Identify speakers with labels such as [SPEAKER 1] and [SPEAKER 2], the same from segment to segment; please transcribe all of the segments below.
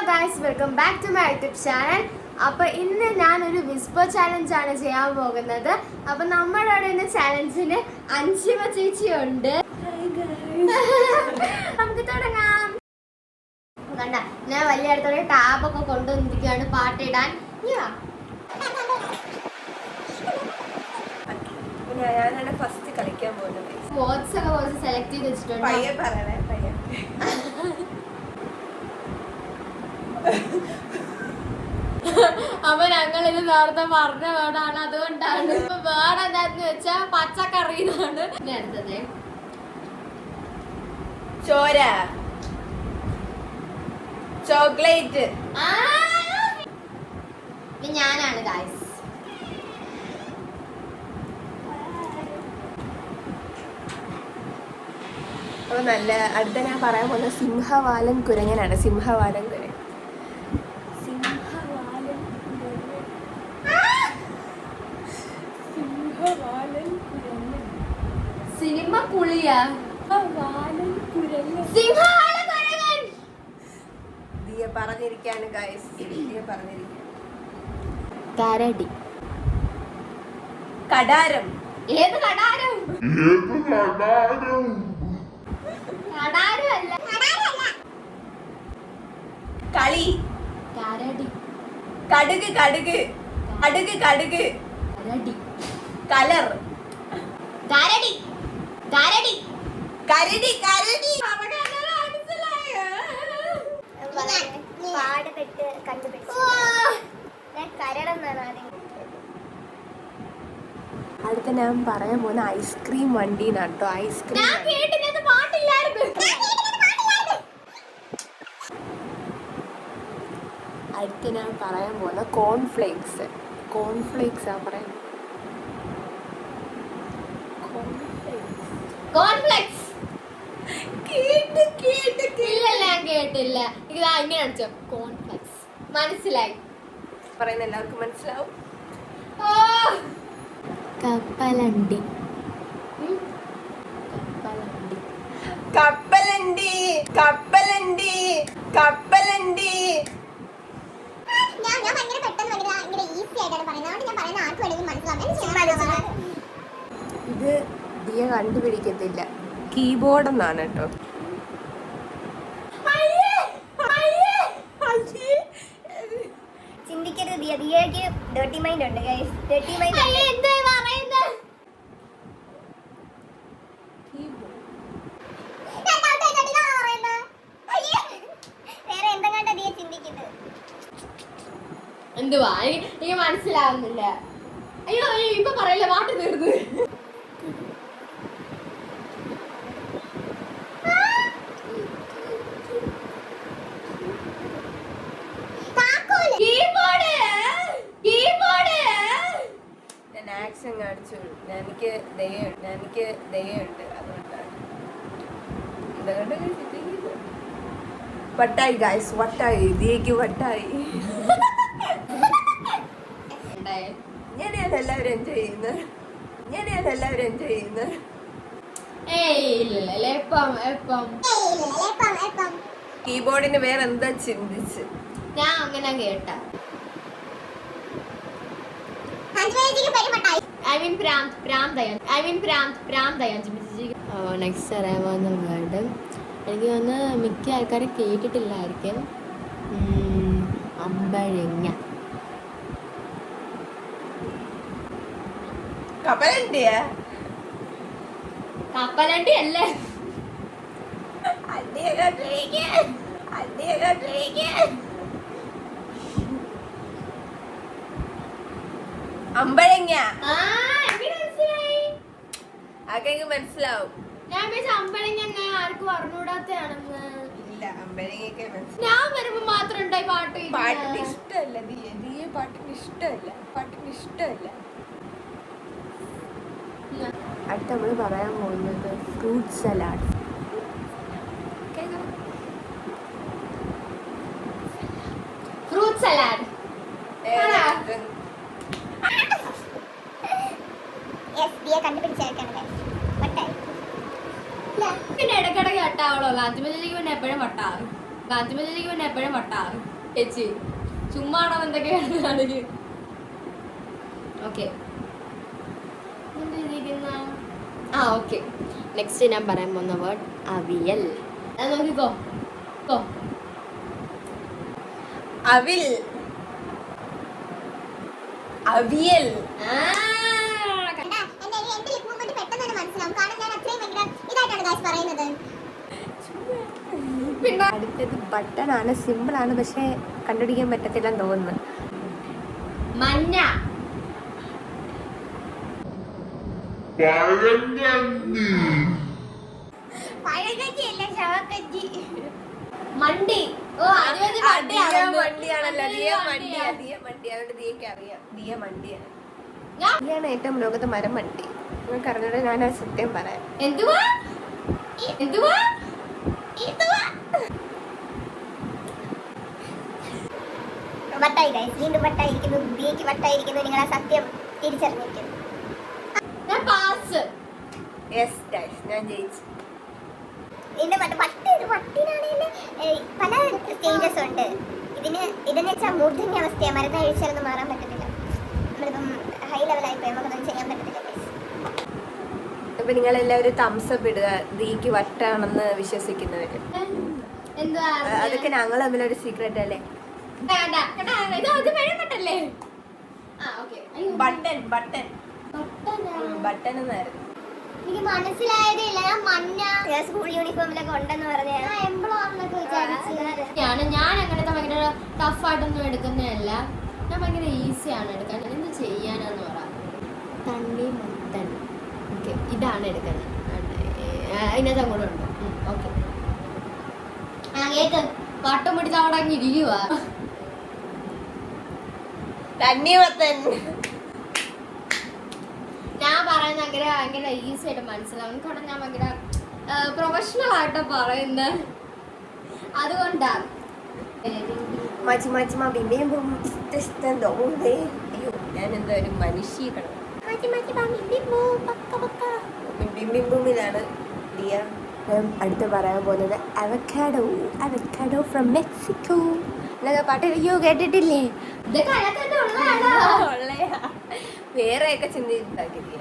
[SPEAKER 1] Guys, welcome back to my YouTube channel. അപ്പോൾ ഇന്ന് ഞാനൊരു വിസ്പർ ചാലഞ്ചാണ് ചെയ്യാൻ പോകുന്നത്. അപ്പോൾ നമ്മുടെ അവിടെ ഇന്ന് ചാലഞ്ചിന് അഞ്ചിമ ചേച്ചിയുണ്ട്. നമുക്ക് തുടങ്ങാം. കണ്ട, ഞാൻ വലിയ അടുത്തോടെ ടാബൊക്കെ കൊണ്ടുവന്നിരിക്കുകയാണ് പാട്ടിടാൻ.
[SPEAKER 2] ഞാനാണ് ഫസ്റ്റ് കളിക്കാൻ പോകുന്നത്.
[SPEAKER 1] സ്പോർട്സ് ഒക്കെ കുറച്ച് സെലക്ട് ചെയ്ത് വെച്ചിട്ടുണ്ട്. അപ്പൊ ഞങ്ങൾ ഇത് നേരത്തെ പറഞ്ഞ വേർഡാണ്, അതുകൊണ്ടാണ്. വേർഡ് എന്താന്ന് വെച്ചാ പച്ചക്കറിന്നാണ്. ഇനി അടുത്തത്
[SPEAKER 2] ചോര, ചോക്ലേറ്റ്.
[SPEAKER 1] ഞാനാണ് ഗൈസ്.
[SPEAKER 2] അപ്പൊ നല്ല അടുത്ത ഞാൻ പറയാൻ പോകുന്ന സിംഹവാലൻ കുരങ്ങനാണ്. സിംഹവാലൻ കുരങ്ങൻ.
[SPEAKER 1] സിനിമ കുളിയാ.
[SPEAKER 2] പറഞ്ഞിരിക്കാണ് ഗൈസ്. പറഞ്ഞിരിക്കാൻ
[SPEAKER 1] കരടി.
[SPEAKER 2] കടാരം.
[SPEAKER 1] ഏത് കടാരം? കടാരമല്ല.
[SPEAKER 2] കളി.
[SPEAKER 1] കരടി.
[SPEAKER 2] കടുക്. കടുക്. കടുക്. കടുക്.
[SPEAKER 1] കരടി.
[SPEAKER 2] കലർ.
[SPEAKER 1] കരടി. കരടി.
[SPEAKER 2] കരടി. കരടി.
[SPEAKER 1] പാടുപെട്ട് കണ്ടുപിടിച്ചു.
[SPEAKER 2] അടുത്ത ഞാൻ പറയാൻ പോകുന്ന ഐസ്ക്രീം വണ്ടിന്നാണ് കേട്ടോ. ഐസ്ക്രീം. അടുത്ത ഞാൻ പറയാൻ പോകുന്ന കോൺഫ്ലേക്സ്. കോൺഫ്ലേക്സ് ആ പറയാൻ.
[SPEAKER 1] കോൺഫ്ലെക്സ്. ഇല്ലല്ല, ഞാൻ കേട്ടില്ല. ഇതാ ഇങ്ങനെ അടിച്ചോ. കോൺഫ്ലെക്സ് മനസ്സിലായി.
[SPEAKER 2] പറയുന്ന എല്ലാവർക്കും മനസ്സിലാവും.
[SPEAKER 1] കപ്പലണ്ടി.
[SPEAKER 2] കപ്പലണ്ടി. കപ്പലണ്ടി. കപ്പലണ്ടി. ഇത് ദിയ കണ്ടുപിടിക്കത്തില്ല. കീബോർഡ് എന്നാണ് കേട്ടോ.
[SPEAKER 3] ചിന്തിക്കരുത്, ദിയക്ക് ഡേർട്ടി മൈൻഡ് ഉണ്ട് ഗൈസ്. Dirty mind. വേറെ എന്തെങ്കിലും ദിയ ചിന്തിക്കുന്നത്
[SPEAKER 1] എന്തുവാ എനിക്ക് മനസ്സിലാവുന്നില്ല. അയ്യോ ഇപ്പൊ പറയല്ലേ, പാട്ട് തീർന്ന്.
[SPEAKER 2] ഞാൻ ആക്ഷൻ കാണിച്ചു. എനിക്ക് ദയുണ്ട്. അതുകൊണ്ടാണ്. വട്ടായി ഗൈസ്, വട്ടായി. ദിയക്ക് വട്ടായി. ഞാനത് എല്ലാവരും എൻജോയ് ചെയ്യുന്നത്. കീബോർഡിന് വേറെ എന്താ ചിന്തിച്ച്
[SPEAKER 1] ഞാൻ അങ്ങനെ കേട്ട. നെക്സ്റ്റ് അറിയാൻ പോകുന്ന വേർഡ് എനിക്ക് തോന്നുന്നു മിക്ക ആൾക്കാരും കേട്ടിട്ടില്ലായിരിക്കും. അമ്പഴങ്ങ.
[SPEAKER 2] കപ്പലണ്ടി
[SPEAKER 1] അല്ലേ?
[SPEAKER 2] അമ്പഴങ്ങ. ആർക്കെങ്കിലും മനസ്സിലാവും.
[SPEAKER 1] ഞാൻ അമ്പഴങ്ങ ആർക്കും അറിഞ്ഞൂടാത്തയാണെന്ന്.
[SPEAKER 2] ഇല്ല, അമ്പഴങ്ങയൊക്കെ
[SPEAKER 1] ഞാൻ വരുമ്പോ മാത്രം ഉണ്ടായി പാട്ട്.
[SPEAKER 2] പാട്ടിന് ഇഷ്ടമല്ല ദിയ. പാട്ടിന് ഇഷ്ടമല്ല. അടുത്ത നമ്മൾ പറയാൻ പോകുന്നത് ഫ്രൂട്ട് സലാഡ്.
[SPEAKER 1] Fruit salad. പിന്നെ ഇടയ്ക്കിടയ്ക്ക് വട്ടാവളോ. കാഞ്ചിമല്ലിക്ക് പിന്നെ എപ്പോഴും വട്ടാവും. കാത്തിമതിലേക്ക് പിന്നെ എപ്പോഴും വട്ടാ ചേച്ചി ചുമ്മാണോ എന്തൊക്കെയാണ് ഓക്കെ ഓക്കെ നെക്സ്റ്റ് ഞാൻ പറയാൻ പോകുന്ന വേർഡ് അവിയൽ. അത് നോക്കിക്കോ
[SPEAKER 2] അവിൽ, അവിയൽ.
[SPEAKER 1] പിന്നെ
[SPEAKER 2] അടുത്തത് ബട്ടൺ ആണ്. സിമ്പിൾ ആണ്, പക്ഷെ കണ്ടുപിടിക്കാൻ പറ്റത്തില്ലെന്ന് തോന്നുന്നു.
[SPEAKER 1] മഞ്ഞ, മണ്ടി. ഓ
[SPEAKER 2] ാണ് ഏറ്റവും ലോകത്ത് മരം മണ്ടി. നിങ്ങൾക്ക് അറിഞ്ഞൂടെ, ഞാൻ ആ സത്യം പറയാം.
[SPEAKER 1] എന്തുവാ
[SPEAKER 3] വട്ടായി ഗൈസ്, വീണ്ടും വട്ടായിരിക്കുന്നു. ദിയയ്ക്ക് വട്ടായിരിക്കുന്നു. നിങ്ങൾ ആ സത്യം തിരിച്ചറിഞ്ഞിരിക്കുന്നു.
[SPEAKER 1] ഞാൻ പാസ്.
[SPEAKER 2] യെസ് ഗൈസ്, ഞാൻ ജയിച്ചു.
[SPEAKER 3] ഇതിന്റെ വട്ടിനാണെങ്കിൽ പല സ്റ്റേജസ് ഉണ്ട്. ഇതെന്ന് വെച്ചാൽ മൂർധന്യാവസ്ഥയാണ്. മരുന്ന് കഴിച്ചാലൊന്നും മാറാൻ പറ്റത്തില്ല. നമ്മളിപ്പം ഹൈ ലെവലായി പോയി, നമുക്കൊന്നും ചെയ്യാൻ പറ്റത്തില്ല.
[SPEAKER 2] അപ്പൊ നിങ്ങൾ എല്ലാവരും തംസപ്പ് ഇടുക, ദീക്ക് വട്ടാണെന്ന് വിശ്വസിക്കുന്നവര്.
[SPEAKER 1] എന്തുവാ
[SPEAKER 2] അതൊക്കെ ഞങ്ങൾ തമ്മിലൊരു സീക്രട്ട് അല്ലേ? ബട്ടൺ എന്നായിരുന്നു.
[SPEAKER 3] എനിക്ക് മനസ്സിലായതേ ഇല്ല. ഞാൻ മഞ്ഞ സ്കൂൾ യൂണിഫോമിലൊക്കെ ഉണ്ടെന്ന് പറഞ്ഞ
[SPEAKER 1] ഞാൻ അങ്ങനത്തെ ഭയങ്കര ടഫായിട്ടൊന്നും എടുക്കുന്നതല്ല. ഞാൻ ഭയങ്കര ഈസിയാണ് എടുക്കാൻ. എന്ത് ചെയ്യാനാന്ന് പറ. തണ്ണി മത്തൻ. ഓക്കെ, ഇതാണ് എടുക്കുന്നത്. അതിനകത്ത് അങ്ങോട്ട് ഉണ്ട്. ഓക്കെ, കേക്ക് പാട്ടം പിടിച്ച് അവിടെ അങ്ങ് ഇരിക്കുക.
[SPEAKER 2] തണ്ണിമത്തൻ.
[SPEAKER 1] ഞാൻ പറയുന്ന ഭയങ്കര ഈസി ആയിട്ട് മനസ്സിലാവും. എനിക്കവിടെ ഞാൻ ഭയങ്കര പ്രൊഫഷണൽ ആയിട്ട് പറയുന്നത്. അതുകൊണ്ടാണ്
[SPEAKER 2] അയ്യോ, ഞാൻ എന്താ ഒരു മനുഷ്യക്കണം. ബിംബിംബൂമിലാണ് ദിയ. അടുത്ത് പറയാൻ പോകുന്നത് അവക്കാഡോ ഫ്രം മെക്സിക്കോ. എന്നൊക്കെ പാട്ട് അയ്യോ കേട്ടിട്ടില്ലേ?
[SPEAKER 1] ഇതൊക്കെ അതിനകത്ത് ഉള്ളതാണോ?
[SPEAKER 2] വേറെയൊക്കെ ചിന്തിച്ചിട്ടാക്കി ദിയ.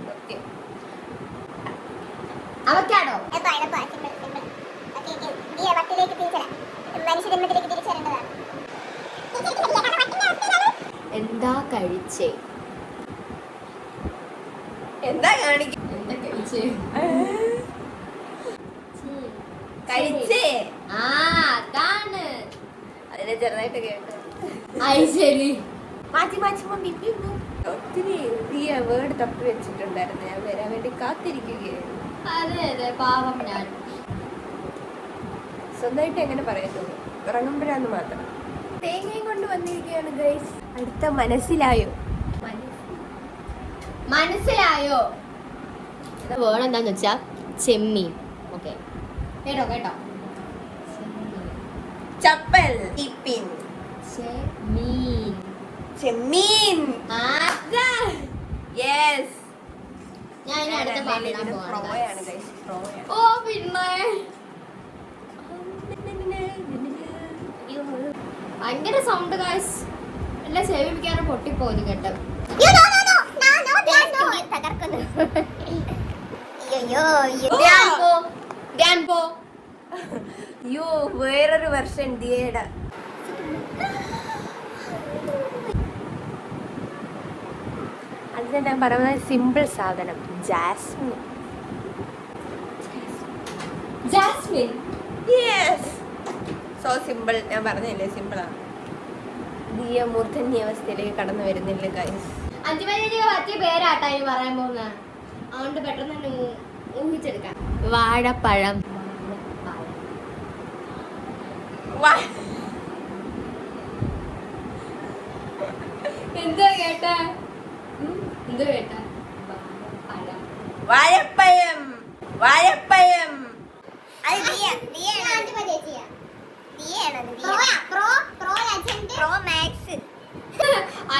[SPEAKER 2] സത്യം.
[SPEAKER 1] അവക്കാഡോ എന്താ കഴിച്ചേ?
[SPEAKER 2] എന്താ കാണിക്കും?
[SPEAKER 1] എന്താ കഴിച്ചേ?
[SPEAKER 2] കഴിച്ചേ.
[SPEAKER 1] അതാണ്.
[SPEAKER 2] അതിനെ ചെറുതായിട്ട് കേട്ടു.
[SPEAKER 1] അത് ശരി.
[SPEAKER 2] ഒത്തിരി ദിയ വേർഡ് തപ്പി വെച്ചിട്ടുണ്ടായിരുന്നു. ഞാൻ വരാൻ വേണ്ടി കാത്തിരിക്കുകയായിരുന്നു.
[SPEAKER 1] അതെ പാവം. ഞാൻ
[SPEAKER 2] സ്വന്തമായിട്ട് എങ്ങനെ പറയുന്നത്, ഇറങ്ങുമ്പോഴാന്ന് മാത്രം. തേങ്ങയും കൊണ്ട് വന്നിരിക്കുകയാണ് ഗൈസ്. അടുത്ത മനസ്സിലായോ?
[SPEAKER 1] വേണം എന്താന്ന് വെച്ചാ ചെമ്മീൻ. ഓക്കെ, കേട്ടോ
[SPEAKER 2] ചപ്പൽ.
[SPEAKER 1] ചെമ്മീൻ.
[SPEAKER 2] യെസ്.
[SPEAKER 1] ഞാൻ ഇനി അടുത്ത പാട്ടിടാൻ
[SPEAKER 2] പ്രോയാണ്
[SPEAKER 1] പോവാണ്.
[SPEAKER 2] ഗൈസ്, പ്രോയാണ്.
[SPEAKER 1] ഓ പിന്നെ ഭയങ്കര സൗണ്ട് ഗൈസ്. എല്ലാം സേവിപ്പിക്കാനും പൊട്ടിപ്പോയി കേട്ടോ.
[SPEAKER 2] യോ, വേറൊരു വെർഷൻ ദിയയുടെ. അതിന് ഞാൻ പറയുന്നത് സിമ്പിൾ സാധനം, ജാസ്മിൻ. Yes, so simple. ഞാൻ പറഞ്ഞില്ലേ, സിമ്പിളാണ്. ദിയ മൂർധന്യാവസ്ഥയിലേക്ക് കടന്നു വരുന്നില്ല ഗൈസ്.
[SPEAKER 1] പറ്റിയ പേരാട്ടാ ഇനി പറയാൻ പോകുന്ന. അതുകൊണ്ട് പെട്ടെന്ന് തന്നെ ഊഹിച്ചെടുക്കാം. വാഴപ്പഴം. എന്തോ കേട്ടാ?
[SPEAKER 2] വാഴപ്പഴം.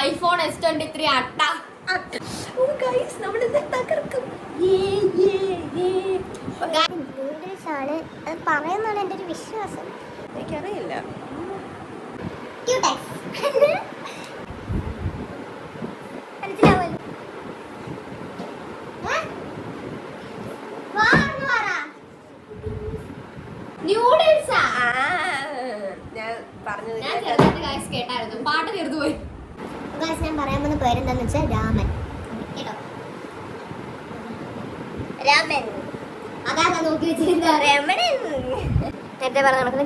[SPEAKER 1] iPhone S23 അട്ട.
[SPEAKER 2] നമ്മളിത് തകർക്കും.
[SPEAKER 3] നൂഡിൽസ് ആണ് അത് പറയുന്നതാണ് എൻ്റെ ഒരു വിശ്വാസം.
[SPEAKER 2] എനിക്കറിയില്ല.
[SPEAKER 3] ക്യൂടെക്സ്
[SPEAKER 1] ന്യൂഡിൽസാ
[SPEAKER 2] ആ, ഞാൻ പറഞ്ഞത്
[SPEAKER 1] ഞാൻ ചെറുതായിട്ട് ഗൈസ് കേട്ടായിരുന്നു, പാട്ട് തീർന്നു പോയി.
[SPEAKER 3] ഞാൻ പറയാൻ പോകുന്ന പേരെന്താന്ന് വെച്ചാൽ രാമൻ. കേട്ടോ, രാമൻ. അതാണ് നോക്കി വെച്ചിരുന്ന രമണൻ. നേരത്തെ പറഞ്ഞ നടക്കുന്ന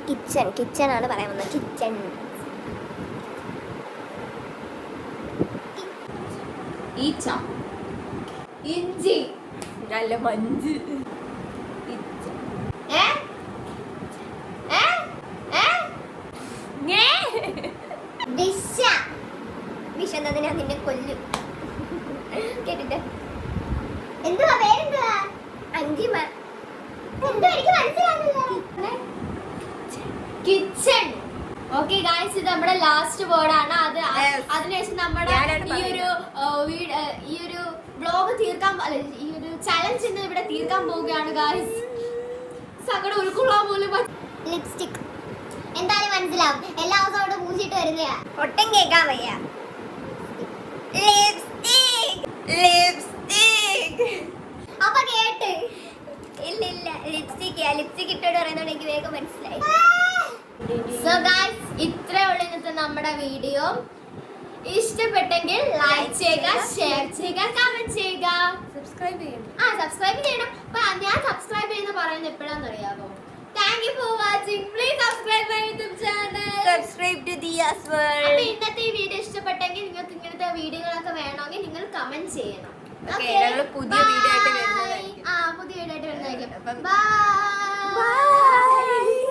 [SPEAKER 3] കിച്ചൺ ആണ് പറയാൻ വന്നത്. കിച്ചൺ
[SPEAKER 1] ഈച്ച, ഇഞ്ചി,
[SPEAKER 2] നല്ല മഞ്ച്.
[SPEAKER 1] ഏ? ഏ? ഏ?
[SPEAKER 3] വിഷ എന്നതിനാ നിന്നെ കൊല്ലും. കേട്ടിട്ട് എന്തുവാ പേരെന്തുവാ? അഞ്ചിമ. എന്തോ എനിക്ക് മനസ്സിലാകുന്നില്ല.
[SPEAKER 1] കിച്ചൺ. ഓക്കെ ഗായ്സ്, ഇത് നമ്മുടെ ലാസ്റ്റ് വേർഡാണ്. അത്
[SPEAKER 2] Yes.
[SPEAKER 1] അതിനുശേഷം നമ്മുടെ
[SPEAKER 2] ഞാനാണ്
[SPEAKER 1] ഈ ഒരു വ്ലോഗ് തീർക്കാൻ, അല്ല ഈ ഒരു ചലഞ്ച് ഇന്ന് ഇവിടെ തീർക്കാൻ പോവുകയാണ് ഗായ്സ്. സങ്കടം ഉൾക്കൊള്ളാൻ പോലും
[SPEAKER 3] ലിപ്സ്റ്റിക്. എന്തായാലും മനസ്സിലാവും, എല്ലാ ദിവസവും അവിടെ പൂശിട്ട് വരുന്നയാ. ഒട്ടും കേൾക്കാൻ വയ്യ. ലിപ്സ്റ്റിക് അപ്പൊ കേട്ട് ഇല്ല ലിപ്സ്റ്റിക് ഇട്ടോട് പറയുന്നോണ്ട് എനിക്ക് വേഗം മനസ്സിലായി.
[SPEAKER 1] സോ ഗായ്സ്, ഇത്രേ ഉള്ളൂ ഇന്നത്തെ നമ്മുടെ വീഡിയോ. ഇഷ്ടപ്പെട്ടെങ്കിൽ ലൈക്ക് ചെയ്യുക, ഷെയർ ചെയ്യുക, കമന്റ് ചെയ്യുക,
[SPEAKER 2] സബ്സ്ക്രൈബ് ചെയ്യണം.
[SPEAKER 1] സബ്സ്ക്രൈബ് ചെയ്യണം. അപ്പൊ ഞാൻ സബ്സ്ക്രൈബ് ചെയ്യുന്ന പറയുന്നത് എപ്പോഴാന്ന് അറിയാമോ? Thank you for watching. Please subscribe my YouTube channel.
[SPEAKER 2] Subscribe to Diya's world.
[SPEAKER 1] അപ്പൊ ഇന്നത്തെ ഈ വീഡിയോ ഇഷ്ടപ്പെട്ടെങ്കിൽ നിങ്ങൾക്ക് ഇങ്ങനത്തെ വീഡിയോകളൊക്കെ വേണമെങ്കിൽ നിങ്ങൾ കമന്റ് ചെയ്യണം.
[SPEAKER 2] Okay, ഞങ്ങള് പുതിയ വീഡിയോ ആയിട്ട് വരുന്നതായിരിക്കും.
[SPEAKER 1] പുതിയ വീഡിയോ ആയിട്ട് വരുന്നതായിരിക്കും.
[SPEAKER 2] അപ്പം
[SPEAKER 1] ബൈ.